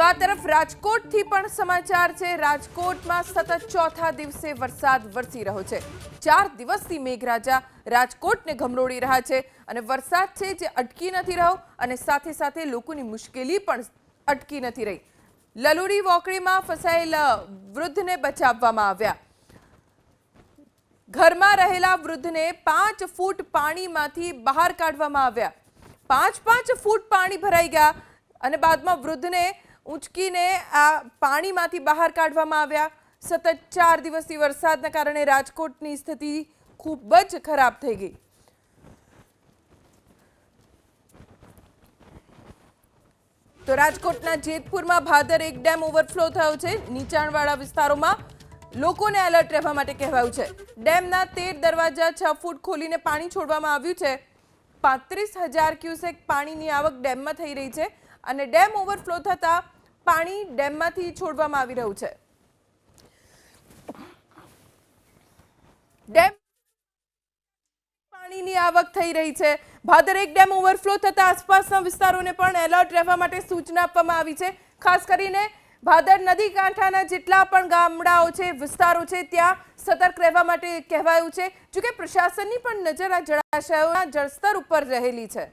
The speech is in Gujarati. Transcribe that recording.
તો આ તરફ રાજકોટથી પણ સમાચાર છે। રાજકોટમાં સતત ચોથા દિવસે વરસાદ વરસી રહ્યો છે। 4 દિવસથી મેઘરાજા રાજકોટને ગમરોડી રહ્યા છે અને વરસાદ છે જે અટકી નથી રહ્યો અને સાથે સાથે લોકોની મુશ્કેલી પણ અટકી નથી રહી। લલુડી વોકળીમાં ફસાયેલા વૃદ્ધને બચાવવામાં આવ્યા। ઘરમાં રહેલા વૃદ્ધને 5 ફૂટ પાણીમાંથી બહાર કાઢવામાં આવ્યા। 5 ફૂટ પાણી ભરાઈ ગયા અને બાદમાં વૃદ્ધને ઉંચકીને આ પાણીમાંથી બહાર કાઢવામાં આવ્યા। સતત 4 દિવસથી વરસાદના કારણે રાજકોટની સ્થિતિ ખૂબ જ ખરાબ થઈ ગઈ। તો રાજકોટના જેતપુરમાં ભાદર એક ડેમ ઓવરફ્લો થયો છે। નીચાણવાળા વિસ્તારોમાં લોકોને એલર્ટ રહેવા માટે કહેવાયું છે। ડેમના 13 દરવાજા 6 ફૂટ ખોલીને પાણી છોડવામાં આવ્યું છે। 35,000 ક્યુસેક પાણીની આવક ડેમમાં થઈ રહી છે અને ડેમ ઓવરફ્લો થતા પાણી ડેમમાંથી છોડવામાં આવી રહ્યું છે। ડેમ પાણીની આવક થઈ રહી છે। ભાદર એક ડેમ ઓવરફ્લો થતા આસપાસના વિસ્તારોને પણ એલર્ટ રહેવા માટે સૂચના આપવામાં આવી છે। ખાસ કરીને ભાદર નદી કાંઠાના જેટલા પણ ગામડાઓ છે, વિસ્તારો છે, ત્યાં સતર્ક રહેવા માટે કહેવાયું છે। જોકે પ્રશાસનની પણ નજર આ જળાશયોના જળસ્તર ઉપર રહેલી છે।